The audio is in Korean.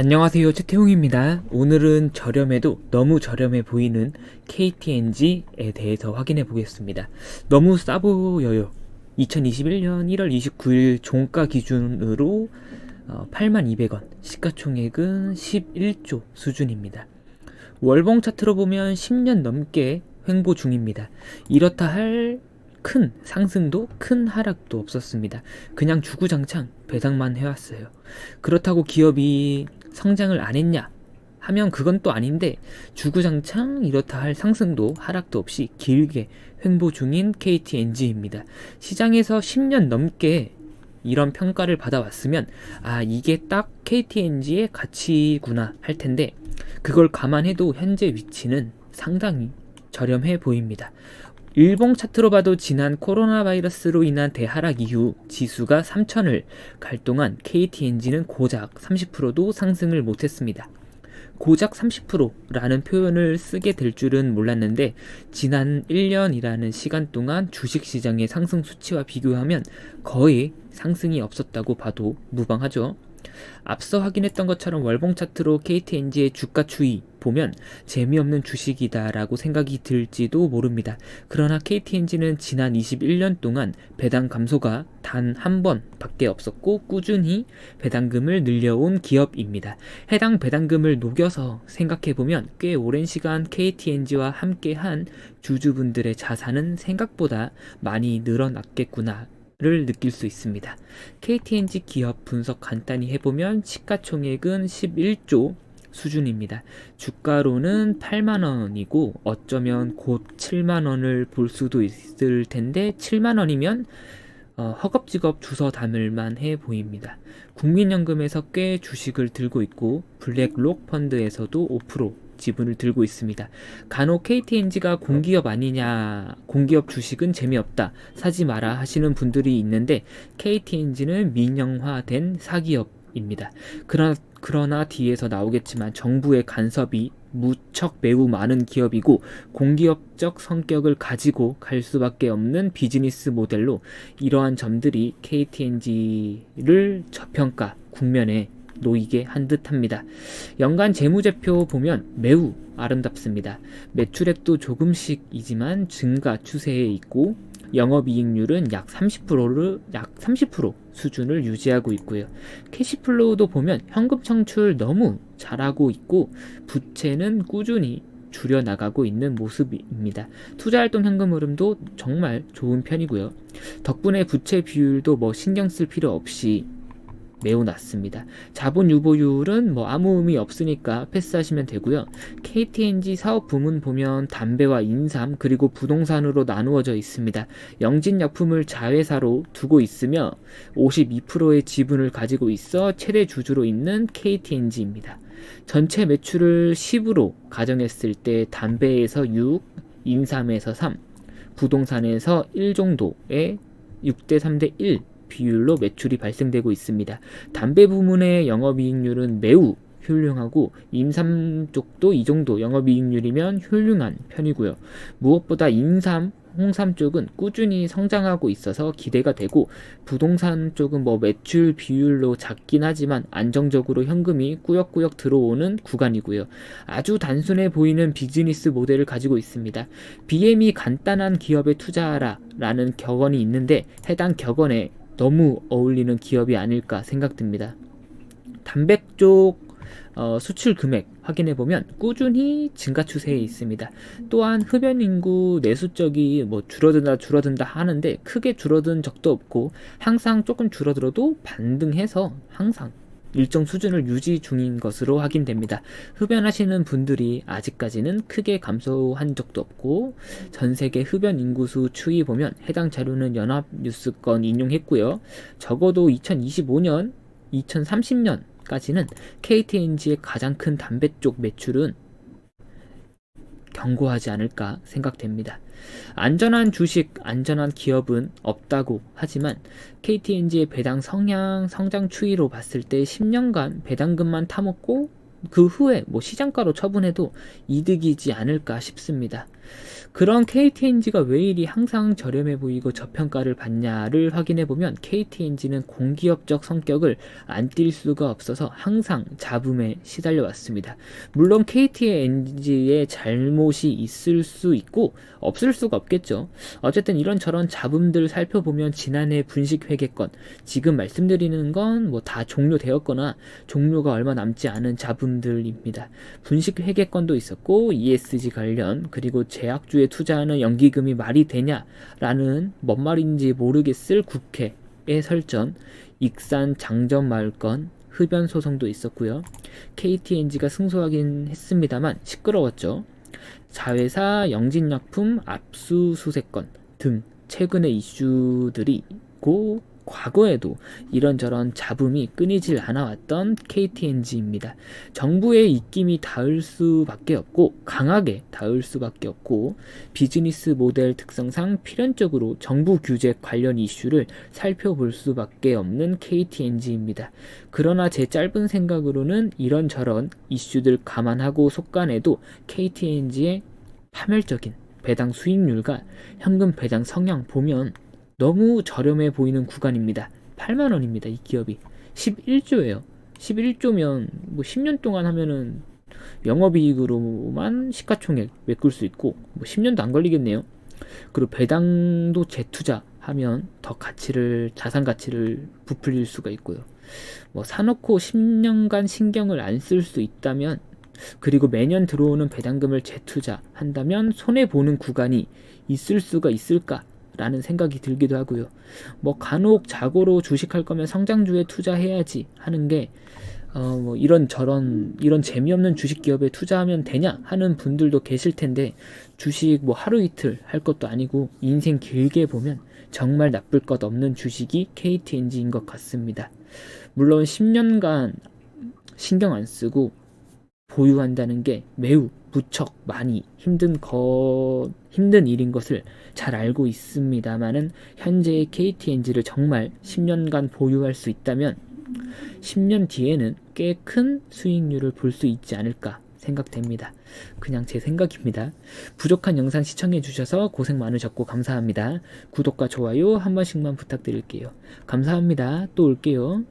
안녕하세요, 최태웅입니다. 오늘은 저렴해도 너무 저렴해 보이는 KTNG에 대해서 확인해 보겠습니다. 너무 싸 보여요. 2021년 1월 29일 종가 기준으로 82,200원, 시가총액은 11조 수준입니다. 월봉 차트로 보면 10년 넘게 횡보 중입니다. 이렇다 할 큰 상승도 큰 하락도 없었습니다. 그냥 주구장창 배당만 해왔어요. 그렇다고 기업이 성장을 안 했냐 하면 그건 또 아닌데, 주구장창 이렇다 할 상승도 하락도 없이 길게 횡보 중인 KTNG입니다. 시장에서 10년 넘게 이런 평가를 받아왔으면 이게 딱 KTNG의 가치구나 할 텐데, 그걸 감안해도 현재 위치는 상당히 저렴해 보입니다. 일봉 차트로 봐도 지난 코로나 바이러스로 인한 대하락 이후 지수가 3,000을 갈 동안 KTNG는 고작 30%도 상승을 못했습니다. 고작 30%라는 표현을 쓰게 될 줄은 몰랐는데, 지난 1년이라는 시간 동안 주식시장의 상승 수치와 비교하면 거의 상승이 없었다고 봐도 무방하죠. 앞서 확인했던 것처럼 월봉 차트로 KTNG의 주가 추이 보면 재미없는 주식이다 라고 생각이 들지도 모릅니다. 그러나 KTNG는 지난 21년 동안 배당 감소가 단 한 번 밖에 없었고 꾸준히 배당금을 늘려온 기업입니다. 해당 배당금을 녹여서 생각해보면 꽤 오랜 시간 KTNG와 함께한 주주분들의 자산은 생각보다 많이 늘어났겠구나 를 느낄 수 있습니다. KTNG 기업 분석 간단히 해보면 시가총액은 11조 수준입니다. 주가로는 8만원이고 어쩌면 곧 7만원을 볼 수도 있을 텐데, 7만원이면 허겁지겁 주워 담을만 해 보입니다. 국민연금에서 꽤 주식을 들고 있고 블랙록 펀드에서도 5% 지분을 들고 있습니다. 간혹 KTNG가 공기업 아니냐, 공기업 주식은 재미없다, 사지 마라 하시는 분들이 있는데, KTNG는 민영화된 사기업입니다. 그러나 뒤에서 나오겠지만 정부의 간섭이 무척 매우 많은 기업이고 공기업적 성격을 가지고 갈 수밖에 없는 비즈니스 모델로, 이러한 점들이 KTNG를 저평가 국면에 놓이게 한 듯합니다. 연간 재무제표 보면 매우 아름답습니다. 매출액도 조금씩이지만 증가 추세에 있고 영업이익률은 약 30% 수준을 유지하고 있고요. 캐시플로우도 보면 현금 창출 너무 잘하고 있고 부채는 꾸준히 줄여나가고 있는 모습입니다. 투자활동 현금 흐름도 정말 좋은 편이고요. 덕분에 부채 비율도 신경 쓸 필요 없이 매우 낮습니다. 자본 유보율은 아무 의미 없으니까 패스하시면 되고요. KTNG 사업 부문 보면 담배와 인삼 그리고 부동산으로 나누어져 있습니다. 영진약품을 자회사로 두고 있으며 52%의 지분을 가지고 있어 최대 주주로 있는 KTNG입니다. 전체 매출을 10으로 가정했을 때 담배에서 6, 인삼에서 3, 부동산에서 1 정도의 6대 3대 1 비율로 매출이 발생되고 있습니다. 담배 부문의 영업이익률은 매우 훌륭하고 인삼 쪽도 이 정도 영업이익률이면 훌륭한 편이고요. 무엇보다 인삼, 홍삼 쪽은 꾸준히 성장하고 있어서 기대가 되고, 부동산 쪽은 매출 비율로 작긴 하지만 안정적으로 현금이 꾸역꾸역 들어오는 구간이고요. 아주 단순해 보이는 비즈니스 모델을 가지고 있습니다. BM이 간단한 기업에 투자하라 라는 격언이 있는데, 해당 격언에 너무 어울리는 기업이 아닐까 생각됩니다. 담배 쪽 수출 금액 확인해보면 꾸준히 증가 추세에 있습니다. 또한 흡연 인구 내수적이 줄어든다 하는데 크게 줄어든 적도 없고, 항상 조금 줄어들어도 반등해서 항상 일정 수준을 유지 중인 것으로 확인됩니다. 흡연하시는 분들이 아직까지는 크게 감소한 적도 없고, 전세계 흡연 인구수 추이 보면 해당 자료는 연합뉴스건 인용했고요. 적어도 2025년, 2030년까지는 KTNG의 가장 큰 담배 쪽 매출은 견고하지 않을까 생각됩니다. 안전한 주식, 안전한 기업은 없다고 하지만 KTNG의 배당 성향, 성장 추이로 봤을 때 10년간 배당금만 타먹고 그 후에 시장가로 처분해도 이득이지 않을까 싶습니다. 그런 KTNG가 왜 이리 항상 저렴해 보이고 저평가를 받냐를 확인해보면 KTNG는 공기업적 성격을 안 띌 수가 없어서 항상 잡음에 시달려 왔습니다. 물론 KTNG의 잘못이 있을 수 있고 없을 수가 없겠죠. 어쨌든 이런저런 잡음들 살펴보면 지난해 분식회계권, 지금 말씀드리는 건 뭐 다 종료되었거나 종료가 얼마 남지 않은 잡음들입니다. 분식회계권도 있었고 ESG 관련, 그리고 제약주에 투자하는 연기금이 말이 되냐라는 뭔 말인지 모르겠을 국회의 설전, 익산 장전마을건, 흡연 소송도 있었고요. KTNG가 승소하긴 했습니다만 시끄러웠죠. 자회사 영진약품 압수수색건 등 최근의 이슈들이 있고, 과거에도 이런저런 잡음이 끊이질 않아왔던 KTNG입니다. 정부의 입김이 닿을 수밖에 없고, 강하게 닿을 수밖에 없고, 비즈니스 모델 특성상 필연적으로 정부 규제 관련 이슈를 살펴볼 수밖에 없는 KTNG입니다. 그러나 제 짧은 생각으로는 이런저런 이슈들 감안하고 속간해도 KTNG의 파멸적인 배당 수익률과 현금 배당 성향 보면 너무 저렴해 보이는 구간입니다. 8만원입니다. 이 기업이 11조예요. 11조면 뭐 10년 동안 하면은 영업이익으로만 시가총액 메꿀 수 있고, 뭐 10년도 안 걸리겠네요. 그리고 배당도 재투자하면 더 자산 가치를 부풀릴 수가 있고요. 뭐 사놓고 10년간 신경을 안 쓸 수 있다면, 그리고 매년 들어오는 배당금을 재투자한다면 손해보는 구간이 있을 수가 있을까? 라는 생각이 들기도 하고요. 뭐 간혹 자고로 주식할 거면 성장주에 투자해야지 하는 게 뭐 이런 재미없는 주식 기업에 투자하면 되냐 하는 분들도 계실 텐데, 주식 뭐 하루 이틀 할 것도 아니고 인생 길게 보면 정말 나쁠 것 없는 주식이 KTNG인 것 같습니다. 물론 10년간 신경 안 쓰고 보유한다는 게 매우 무척 많이 힘든 일인 것을 잘 알고 있습니다만은, 현재의 KTNG를 정말 10년간 보유할 수 있다면 10년 뒤에는 꽤 큰 수익률을 볼 수 있지 않을까 생각됩니다. 그냥 제 생각입니다. 부족한 영상 시청해 주셔서 고생 많으셨고 감사합니다. 구독과 좋아요 한 번씩만 부탁드릴게요. 감사합니다. 또 올게요.